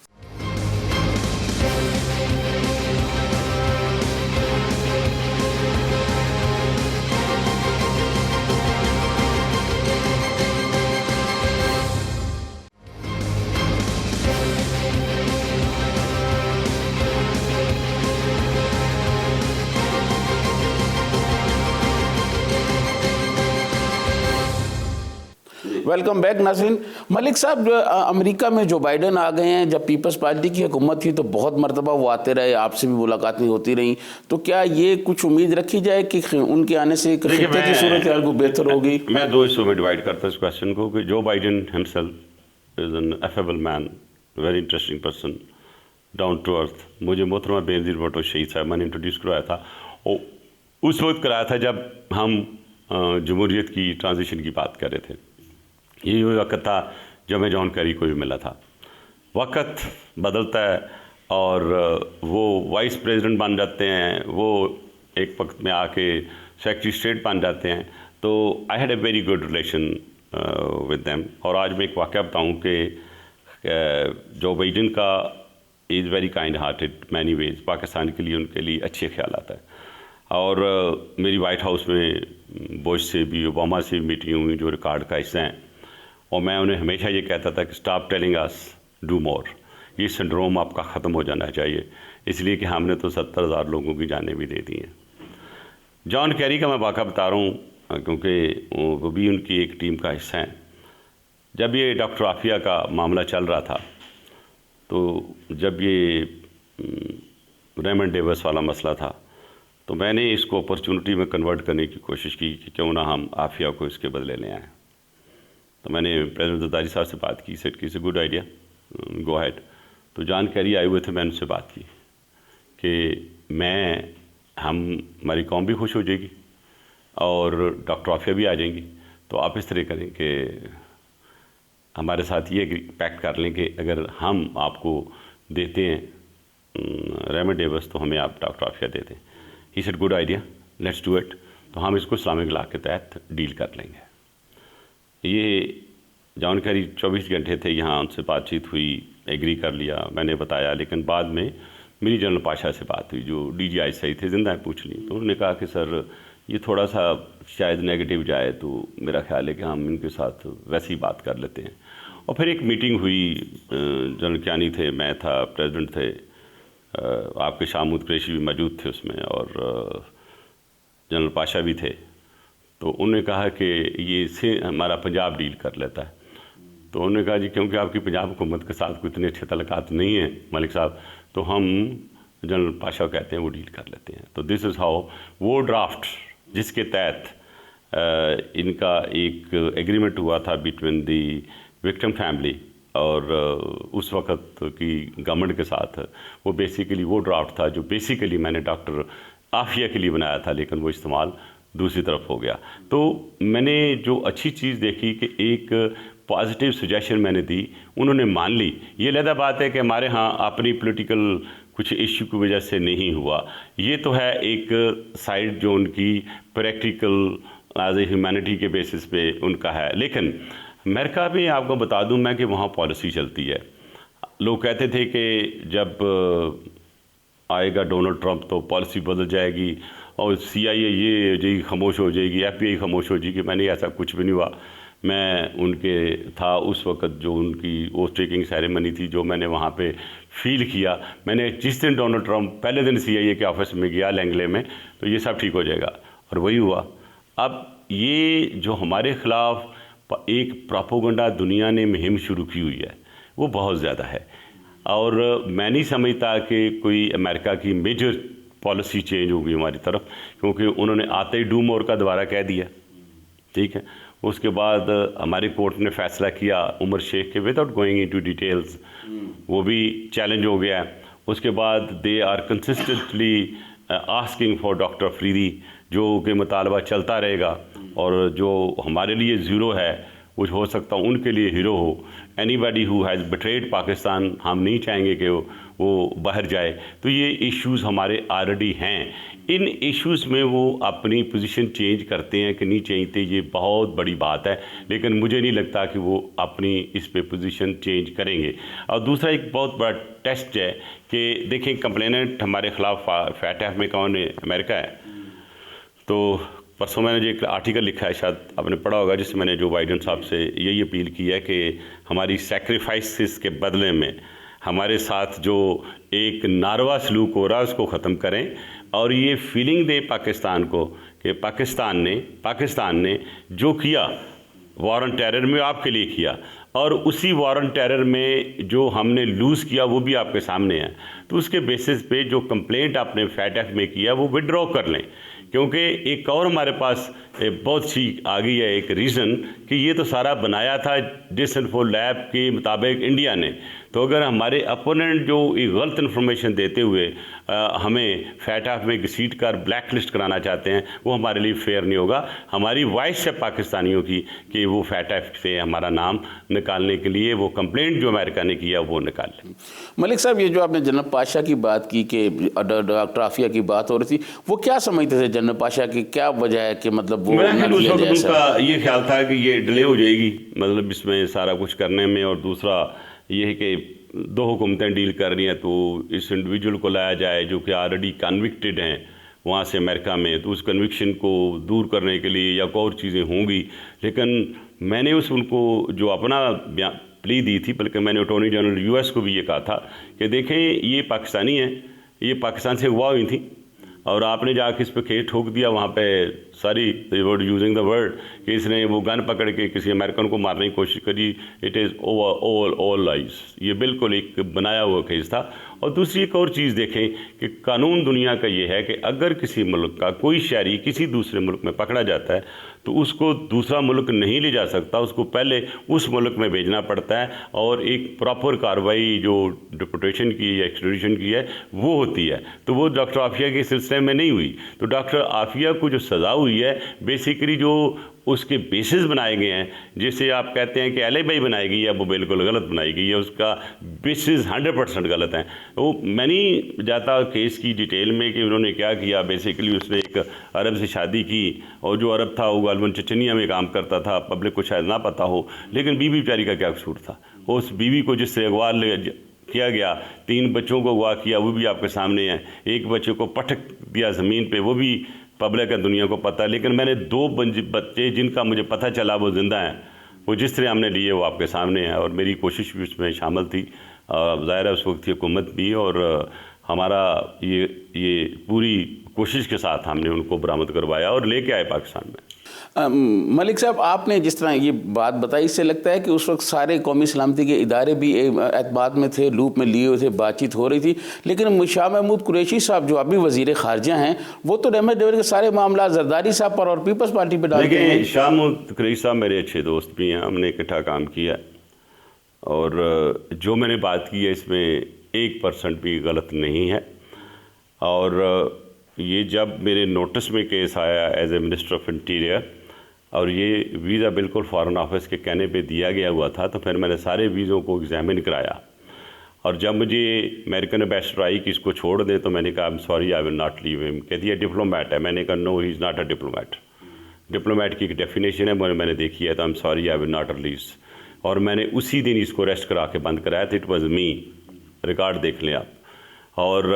वेलकम बैक नाज़रीन। मलिक साहब, अमेरिका में जो बाइडन आ गए हैं, जब पीपल्स पार्टी की हुकूमत थी तो बहुत मरतबा वो आते रहे, आपसे भी मुलाकातें होती रहीं, तो क्या ये कुछ उम्मीद रखी जाए कि उनके आने से खित्ते की सूरत हाल को बेहतर होगी? मैं 2 हिस्सों में डिवाइड करता हूँ इस क्वेश्चन को कि जो Biden himself is an affable man, very interesting person, down to earth. मुझे मोहतरमा बेनज़ीर भुट्टो शहीद साहब मैंने इंट्रोड्यूस करवाया था, और उस वक्त कराया था जब हम जमहूरियत की ट्रांजिशन की बात कर रहे थे। यही वक्त था जब मैं जॉन कैरी को भी मिला था। वक्त बदलता है और वो वाइस प्रेसिडेंट बन जाते हैं, वो एक वक्त में आके सेक्रेटरी स्टेट बन जाते हैं। तो I had a very good relation with them. और आज मैं एक वाक़या बताऊँ कि जो बाइडन का is very kind hearted many ways, Pakistan के लिए उनके लिए अच्छे ख्याल आता है। और मेरी वाइट हाउस में बुश से भी, ओबामा से भी मीटिंग हुई जो रिकॉर्ड का हिस्सा हैं, और मैं उन्हें हमेशा ये कहता था कि stop telling us do more. ये सिंड्रोम आपका ख़त्म हो जाना चाहिए, इसलिए कि हमने तो 70,000 लोगों की जानें भी दे दी हैं। जॉन कैरी का मैं वाक़ा बता रहा हूँ क्योंकि वो भी उनकी एक टीम का हिस्सा हैं। जब ये डॉक्टर आफिया का मामला चल रहा था, तो जब ये रेमंड डेविस वाला मसला था, तो मैंने इसको अपॉर्चुनिटी में कन्वर्ट करने की कोशिश की कि क्यों ना हम आफिया को इसके बदले ले आएँ। तो मैंने प्रेसिडेंट ज़रदारी साहब से बात की, सेट की it's a good idea, go had. तो जॉन कैरी आए हुए थे, मैंने उनसे बात की कि हमारी कौम भी खुश हो जाएगी और डॉक्टर आफिया भी आ जाएंगी। तो आप इस तरह करें कि हमारे साथ ये पैक्ट कर लें कि अगर हम आपको देते हैं रेमेडेवस तो हमें आप डॉक्टर आफिया दे दें। He said good idea, let's do it. तो हम इसको इस्लामिक लॉ के तहत डील कर लेंगे। ये जानकारी 24 घंटे थे, यहाँ उनसे बातचीत हुई, एग्री कर लिया, मैंने बताया। लेकिन बाद में मेरी जनरल पाशा से बात हुई जो DGI सही थे, जिंदा पूछ ली। तो उन्होंने कहा कि सर ये थोड़ा सा शायद नेगेटिव जाए, तो मेरा ख्याल है कि हम इनके साथ वैसे ही बात कर लेते हैं। और फिर एक मीटिंग हुई, जनरल कियानी थे, मैं था, प्रेसिडेंट थे, आपके शाहमूद कुरैशी भी मौजूद थे उसमें, और जनरल पाशा भी थे। तो उन्होंने कहा कि ये से हमारा पंजाब डील कर लेता है। तो उन्होंने कहा जी क्योंकि आपकी पंजाब हुकूमत के साथ कोई इतने अच्छे तल्लुकात नहीं हैं मलिक साहब, तो हम जनरल पाशा कहते हैं वो डील कर लेते हैं। तो दिस इज़ हाउ वो ड्राफ्ट जिसके तहत इनका एक एग्रीमेंट हुआ था बिटवीन दी विक्टिम फैमिली और उस वक़्त की गवर्नमेंट के साथ, वो बेसिकली वो ड्राफ्ट था जो बेसिकली मैंने डॉक्टर आफिया के लिए बनाया था, लेकिन वो इस्तेमाल दूसरी तरफ हो गया। तो मैंने जो अच्छी चीज़ देखी कि एक पॉजिटिव सजेशन मैंने दी, उन्होंने मान ली। ये अलग बात है कि हमारे यहाँ अपनी पॉलिटिकल कुछ इश्यू की वजह से नहीं हुआ। ये तो है एक साइड जो उनकी प्रैक्टिकल एज ए ह्यूमैनिटी के बेसिस पे उनका है। लेकिन अमेरिका में आपको बता दूं मैं कि वहाँ पॉलिसी चलती है। लोग कहते थे कि जब आएगा डोनाल्ड ट्रंप तो पॉलिसी बदल जाएगी और CIA ये हो जाएगी, खामोश हो जाएगी, FBI खामोश हो जाएगी। मैंने ऐसा कुछ भी नहीं हुआ। मैं उनके था उस वक़्त जो उनकी ओथ टेकिंग सेरेमनी थी, जो मैंने वहाँ पे फील किया, मैंने जिस दिन डोनाल्ड ट्रंप पहले दिन CIA के ऑफिस में गया लैंगले में, तो ये सब ठीक हो जाएगा, और वही हुआ। अब ये जो हमारे ख़िलाफ़ एक प्रोपेगेंडा दुनिया ने मुहिम शुरू की हुई है, वो बहुत ज़्यादा है। और मैं नहीं समझता कि कोई अमेरिका की मेजर पॉलिसी चेंज होगी हमारी तरफ, क्योंकि उन्होंने आते ही डू मोर का दोबारा कह दिया, ठीक है। उसके बाद हमारी कोर्ट ने फैसला किया उमर शेख के, विदाउट गोइंग इनटू डिटेल्स, वो भी चैलेंज हो गया। उसके बाद they are consistently asking for doctor Afridi, जो कि मुतालबा चलता रहेगा, और जो हमारे लिए ज़ीरो है वो हो सकता है उनके लिए हीरो हो। Anybody who has betrayed Pakistan, हम नहीं चाहेंगे कि वो बाहर जाए। तो ये इश्यूज़ हमारे ऑलरेडी हैं। इन इश्यूज़ में वो अपनी पोजीशन चेंज करते हैं कि नहीं चाहते, ये बहुत बड़ी बात है, लेकिन मुझे नहीं लगता कि वो अपनी इस पे पोजीशन चेंज करेंगे। और दूसरा एक बहुत बड़ा टेस्ट है कि देखें कंप्लेनेंट हमारे ख़िलाफ़ FATF में कौन है, अमेरिका है। तो परसों मैंने जो एक आर्टिकल लिखा है, शायद आपने पढ़ा होगा, जिसमें मैंने जो बाइडेन साहब से यही अपील की है कि हमारी सैक्रिफाइसेस के बदले में हमारे साथ जो एक नारवा सलूक हो रहा है उसको ख़त्म करें, और ये फीलिंग दें पाकिस्तान को कि पाकिस्तान ने जो किया वॉर ऑन टेरर में आपके लिए किया, और उसी वॉर ऑन टेरर में जो हमने लूज़ किया वो भी आपके सामने है। तो उसके बेसिस पे जो कंप्लेंट आपने FATF में किया वो विड्रॉ कर लें, क्योंकि एक और हमारे पास बहुत सी आ गई है एक रीज़न कि ये तो सारा बनाया था डिसइंफो लैब के मुताबिक इंडिया ने। तो अगर हमारे अपोनेंट जो एक गलत इन्फॉर्मेशन देते हुए हमें FATF में घसीट कर ब्लैक लिस्ट कराना चाहते हैं, वो हमारे लिए फेयर नहीं होगा। हमारी वॉइस है पाकिस्तानियों की कि वो FATF से हमारा नाम निकालने के लिए वो कंप्लेंट जो अमेरिका ने किया वो निकाल लें। मलिक साहब, ये जो आपने जनरल पाशा की बात की कि डॉक्टर आफिया की बात हो रही थी, वो क्या समझते थे जनरल पाशा की, क्या वजह है कि मतलब वो ना किया जाए? उनका ये ख्याल था कि ये डिले हो जाएगी, मतलब इसमें सारा कुछ करने में, और दूसरा ये है कि दो हुकूमतें डील कर रही हैं, तो इस इंडिविजुअल को लाया जाए जो कि ऑलरेडी कन्विक्टेड हैं वहाँ से अमेरिका में, तो उस कन्विक्शन को दूर करने के लिए या कोई और चीज़ें होंगी। लेकिन मैंने उनको जो अपना प्ली दी थी, बल्कि मैंने अटॉर्नी जनरल US को भी ये कहा था कि देखें ये पाकिस्तानी हैं, ये पाकिस्तान से अगवा हुई थी, और आपने जाके इस पर केस ठोक दिया वहाँ पे, sorry word using the word, कि इसने वो गन पकड़ के किसी अमेरिकन को मारने की कोशिश करी। इट इज़ ऑल लाइज, ये बिल्कुल एक बनाया हुआ केस था। और दूसरी एक और चीज़ देखें कि कानून दुनिया का ये है कि अगर किसी मुल्क का कोई शहरी किसी दूसरे मुल्क में पकड़ा जाता है तो उसको दूसरा मुल्क नहीं ले जा सकता, उसको पहले उस मुल्क में भेजना पड़ता है, और एक प्रॉपर कार्रवाई जो डिपोर्टेशन की या एक्सट्रेडिशन की है वो होती है। तो वो डॉक्टर आफिया के सिलसिले में नहीं हुई। तो डॉक्टर आफिया को जो सज़ा हुई है बेसिकली जो उसके बेसिस बनाए गए हैं, जैसे आप कहते हैं कि एलिबाई बनाई गई है, वो बिल्कुल गलत बनाई गई है, उसका बेसिस 100% गलत है। वो मैं नहीं जाता केस की डिटेल में कि उन्होंने क्या किया। बेसिकली उसने एक अरब से शादी की और जो अरब था वो गालबन चचनिया में काम करता था, पब्लिक को शायद ना पता हो, लेकिन बीवी बेचारी का क्या कसूर था। उस बीवी को जिससे अगवा किया गया, 3 बच्चों को अगवा किया, वो भी आपके सामने है। एक बच्चे को पटक दिया ज़मीन पे, वो भी पब्लिक है, दुनिया को पता है। लेकिन मैंने 2 बच्चे जिनका मुझे पता चला वो ज़िंदा हैं, वो जिस तरह हमने लिए वो आपके सामने है, और मेरी कोशिश भी उसमें शामिल थी। ज़ाहिर है उस वक्त की हुकूमत भी, और हमारा ये पूरी कोशिश के साथ हमने उनको बरामद करवाया और लेके आए पाकिस्तान में। मलिक साहब, आपने जिस तरह ये बात बताई, इससे लगता है कि उस वक्त सारे कौमी सलामती के इदारे भी एतबार में थे, लूप में लिए हुए थे, बातचीत हो रही थी। लेकिन शाह महमूद कुरैशी साहब जो अभी वजीर खारजा हैं, वो तो रहमत डेविड के सारे मामला जरदारी साहब पर और पीपल्स पार्टी पर डालते हैं। शाह महमूद कुरैशी साहब मेरे अच्छे दोस्त भी हैं, हमने इकट्ठा काम किया, और जो मैंने बात की है इसमें 1% भी गलत नहीं है। और ये जब मेरे नोटिस में केस आया as a minister of interior, और ये वीज़ा बिल्कुल फॉरेन ऑफिस के कहने पे दिया गया हुआ था, तो फिर मैंने सारे वीज़ों को एग्जामिन कराया। और जब मुझे अमेरिकन एम्बेसडर आई कि इसको छोड़ दें, तो मैंने कहा I am sorry I will not leave him. कहती है डिप्लोमेट है। मैंने कहा no he is not a diplomat. Diplomat की एक डेफिनेशन है, मैंने देखी है, तो I am sorry I will not release. और मैंने उसी दिन इसको अरेस्ट करा के बंद कराया था। इट वॉज मी, रिकॉर्ड देख लें आप। और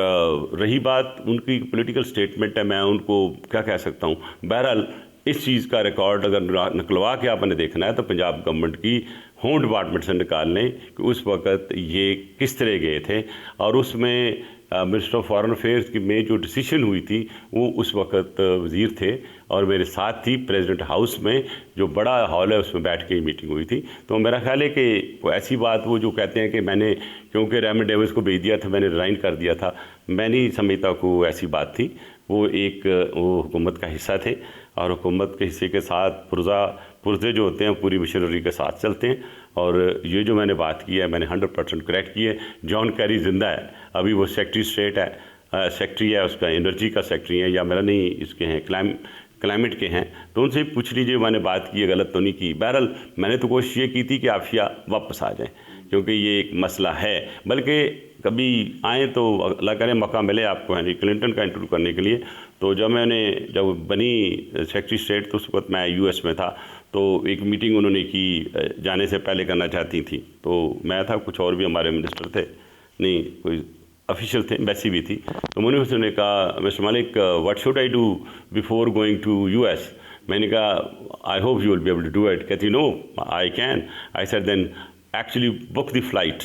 रही बात उनकी पॉलिटिकल स्टेटमेंट है, मैं उनको क्या कह सकता हूँ। बहरहाल इस चीज़ का रिकॉर्ड अगर निकलवा के आपने देखना है तो पंजाब गवर्नमेंट की होम डिपार्टमेंट से निकाल लें कि उस वक़्त ये किस तरह गए थे। और उसमें मिनिस्टर ऑफ फॉरेन अफेयर्स की में जो डिसीजन हुई थी वो उस वक़्त वज़ीर थे और मेरे साथ थी प्रेसिडेंट हाउस में, जो बड़ा हॉल है उसमें बैठ के मीटिंग हुई थी। तो मेरा ख्याल है कि वो ऐसी बात वो जो कहते हैं कि मैंने क्योंकि रहमत डेविस को भेज दिया था मैंने रिज़ाइन कर दिया था, मैं नहीं समझता को ऐसी बात थी। वो हुकूमत का हिस्सा थे और हुकूमत के हिस्से के साथ पुरजे जो होते हैं पूरी मशीनरी के साथ चलते हैं। और ये जो मैंने बात की है मैंने 100% करेक्ट की है। जॉन कैरी ज़िंदा है, अभी वो सेक्रेटरी स्टेट है, सेक्रेटरी है, उसका एनर्जी का सेक्रेटरी है या मेरा नहीं इसके हैं क्लाइमेट के हैं, तो उनसे पूछ लीजिए मैंने बात की है, गलत तो नहीं की। बहरहाल मैंने तो कोशिश ये की थी कि आफिया वापस आ जाएँ क्योंकि ये एक मसला है। बल्कि कभी आए तो अल्लाह करे मौका मिले आपको हेनरी क्लिंटन का इंटरव्यू करने के लिए। तो जब बनी सेक्रेटरी स्टेट तो उस वक्त मैं यूएस में था, तो एक मीटिंग उन्होंने की, जाने से पहले करना चाहती थी। तो मैं था, कुछ और भी हमारे मिनिस्टर थे, नहीं कोई ऑफिशियल थे, एम्बेसी भी थी। तो उन्होंने कहा mister Malik what should I do before going to US. मैंने कहा I hope you will be able to do it. कहती no I can. I said then actually book the flight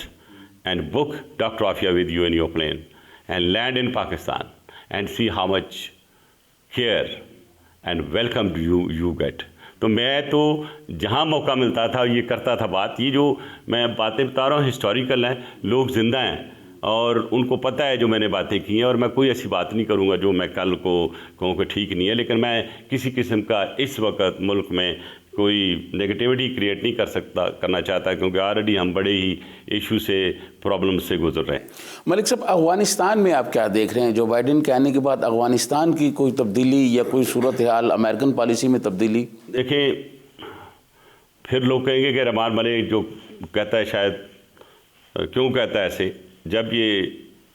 and book Dr. Afia with you in your plane and land in Pakistan and see how much care and welcome do you get। तो मैं तो जहाँ मौका मिलता था ये करता था बात। ये जो मैं बातें बता रहा हूँ हिस्टोरिकल हैं, लोग ज़िंदा हैं और उनको पता है जो मैंने बातें की हैं। और मैं कोई ऐसी बात नहीं करूँगा जो मैं कल को कहूँ कि ठीक नहीं है। लेकिन मैं किसी किस्म का इस वक्त मुल्क में कोई नेगेटिविटी क्रिएट नहीं करना चाहता क्योंकि ऑलरेडी हम बड़े ही इशू से प्रॉब्लम से गुजर रहे हैं। मलिक साहब, अफगानिस्तान में आप क्या देख रहे हैं? जो बाइडेन के आने के बाद अफगानिस्तान की कोई तब्दीली या कोई सूरत हाल, अमेरिकन पॉलिसी में तब्दीली? देखें, फिर लोग कहेंगे कि रहमान मलिक जो कहता है शायद क्यों कहता है ऐसे। जब ये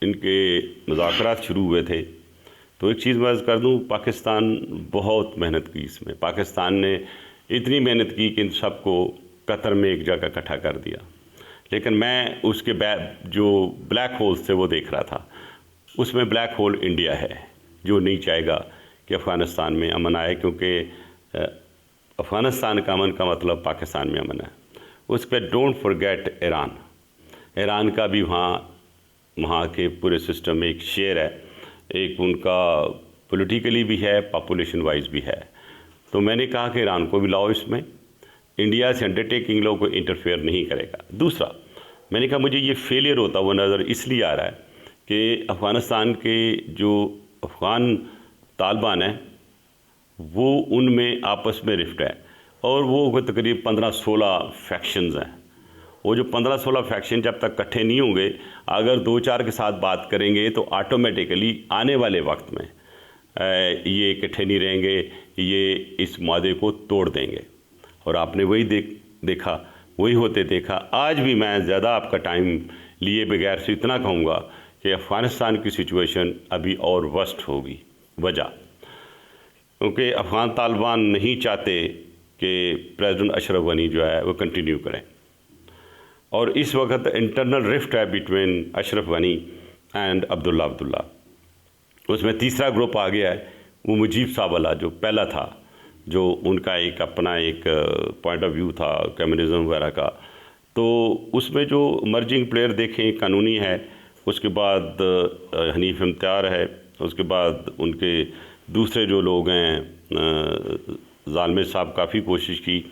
इनके मुज़ाकरात शुरू हुए थे तो एक चीज़ मैं अर्ज़ कर दूँ, पाकिस्तान बहुत मेहनत की इसमें। पाकिस्तान ने इतनी मेहनत की कि इन सबको कतर में एक जगह इकट्ठा कर दिया। लेकिन मैं उसके जो ब्लैक होल्स थे वो देख रहा था। उसमें ब्लैक होल इंडिया है जो नहीं चाहेगा कि अफ़गानिस्तान में अमन आए, क्योंकि अफ़गानिस्तान का अमन का मतलब पाकिस्तान में अमन है। उस पर डोंट फॉरगेट ईरान का भी वहाँ के पूरे सिस्टम में एक शेयर है, एक उनका पॉलिटिकली भी है, पॉपुलेशन वाइज भी है। तो मैंने कहा कि ईरान को भी लाओ इसमें, इंडिया से अंडरटेकिंग लोगों को इंटरफेयर नहीं करेगा। दूसरा मैंने कहा मुझे ये फेलियर होता हुआ नज़र इसलिए आ रहा है कि अफ़गानिस्तान के जो अफ़गान तालिबान हैं वो उनमें आपस में रिफ्ट है और वो तकरीब 15-16 फैक्शंस हैं। वो जो 15-16 फैक्शन जब तक इकट्ठे नहीं होंगे, अगर 2-4 के साथ बात करेंगे तो ऑटोमेटिकली आने वाले वक्त में ये इकट्ठे नहीं रहेंगे, ये इस मादे को तोड़ देंगे। और आपने वही देखा, वही होते देखा। आज भी मैं ज़्यादा आपका टाइम लिए बगैर से इतना कहूँगा कि अफ़गानिस्तान की सिचुएशन अभी और वर्स्ट होगी। वजह क्योंकि अफ़गान तालिबान नहीं चाहते कि प्रेसिडेंट अशरफ गनी जो है वो कंटिन्यू करें, और इस वक्त इंटरनल रिफ्ट है बिटवीन अशरफ गनी एंड अब्दुल्ला। उसमें तीसरा ग्रुप आ गया है, वो मुजीब साहब वाला जो पहला था, जो उनका एक अपना एक पॉइंट ऑफ व्यू था कम्युनिज़म वगैरह का। तो उसमें जो मर्जिंग प्लेयर देखें, कानूनी है, उसके बाद हनीफ इम्तियार है, उसके बाद उनके दूसरे जो लोग हैं, ज़ालमे साहब काफ़ी कोशिश की,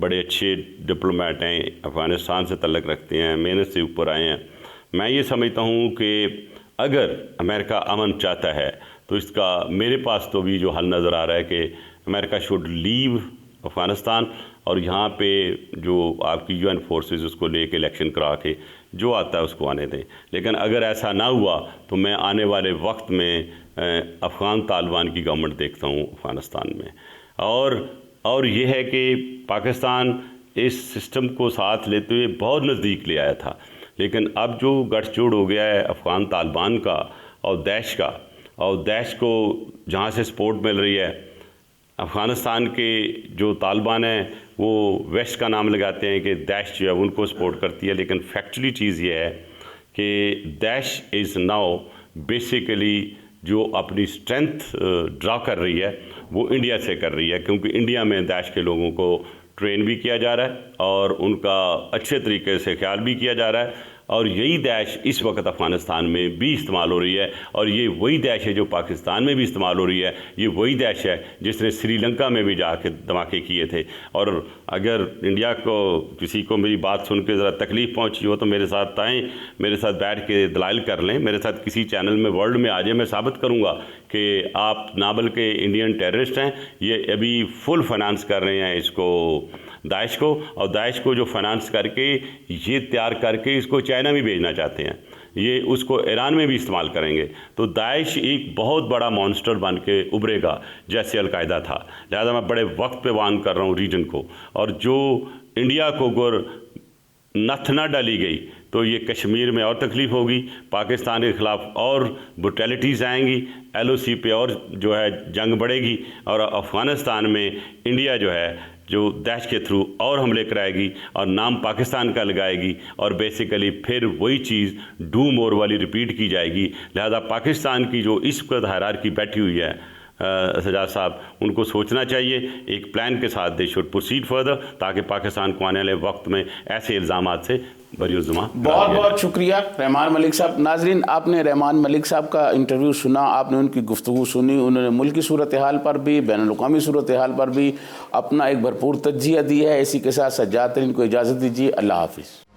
बड़े अच्छे डिप्लोमेट हैं, अफ़गानिस्तान से तल्लक़ रखते हैं, मेहनत से ऊपर आए हैं। मैं ये समझता हूँ कि अगर अमेरिका अमन चाहता है तो इसका मेरे पास तो भी जो हल नज़र आ रहा है कि अमेरिका शुड लीव अफ़गानिस्तान, और यहाँ पे जो आपकी यूएन फोर्सेस उसको लेके इलेक्शन करा के जो आता है उसको आने दें। लेकिन अगर ऐसा ना हुआ तो मैं आने वाले वक्त में अफ़गान तालिबान की गवर्नमेंट देखता हूँ अफ़गानिस्तान में। और ये है कि पाकिस्तान इस सिस्टम को साथ लेते हुए बहुत नज़दीक ले आया था, लेकिन अब जो गठजोड़ हो गया है अफ़गान तालिबान का और दैश का, और दैश को जहाँ से सपोर्ट मिल रही है, अफ़गानिस्तान के जो तालिबान हैं वो वेस्ट का नाम लगाते हैं कि दैश जो है उनको सपोर्ट करती है, लेकिन फैक्चुअली चीज़ ये है कि दैश इज़ नाउ बेसिकली जो अपनी स्ट्रेंथ ड्रा कर रही है वो इंडिया से कर रही है, क्योंकि इंडिया में दैश के लोगों को ट्रेन भी किया जा रहा है और उनका अच्छे तरीके से ख्याल भी किया जा रहा है। और यही दैश इस वक्त अफ़गानिस्तान में भी इस्तेमाल हो रही है, और ये वही दैश है जो पाकिस्तान में भी इस्तेमाल हो रही है। ये वही दैश है जिसने श्रीलंका में भी जाके धमाके किए थे। और अगर इंडिया को किसी को मेरी बात सुन के ज़रा तकलीफ़ पहुंची हो तो मेरे साथ आएँ, मेरे साथ बैठ के दलाइल कर लें, मेरे साथ किसी चैनल में वर्ल्ड में आ जाए, मैं साबित करूँगा कि आप नाबल के इंडियन टेररिस्ट हैं। ये अभी फुल फाइनेंस कर रहे हैं इसको, दाइश को, और दाइश को जो फाइनेंस करके ये तैयार करके इसको चाइना भी भेजना चाहते हैं, ये उसको ईरान में भी इस्तेमाल करेंगे। तो दाइश एक बहुत बड़ा मॉन्स्टर बन के उभरेगा जैसे अलकायदा था। लिहाजा मैं बड़े वक्त पे वार्न कर रहा हूँ रीजन को, और जो इंडिया को अगर नथ ना डाली गई तो ये कश्मीर में और तकलीफ़ होगी, पाकिस्तान के ख़िलाफ़ और ब्रुटैलिटीज़ आएंगी, LOC पे और जो है जंग बढ़ेगी, और अफ़गानिस्तान में इंडिया जो है जो दैश के थ्रू और हमले कराएगी और नाम पाकिस्तान का लगाएगी, और बेसिकली फिर वही चीज़ डू मोर वाली रिपीट की जाएगी। लिहाजा पाकिस्तान की जो इस वक्त हायरार्की बैठी हुई है, सजाद साहब, उनको सोचना चाहिए एक प्लान के साथ दे शुड प्रोसीड फर्दर, ताकि पाकिस्तान को आने वाले वक्त में ऐसे इल्ज़ामात से बरीउज़्ज़मा। बहुत बहुत शुक्रिया रहमान मलिक साहब। नाजरीन, आपने रहमान मलिक साहब का इंटरव्यू सुना, आपने उनकी गुफ्तगू सुनी, उन्होंने मुल्क की सूरत हाल पर भी, बैनुल-अक़वामी सूरत हाल पर भी अपना एक भरपूर तज्ज़िया दी है। इसी के साथ सज्जाद तरीन को इजाज़त दीजिए। अल्लाह हाफ़िज़।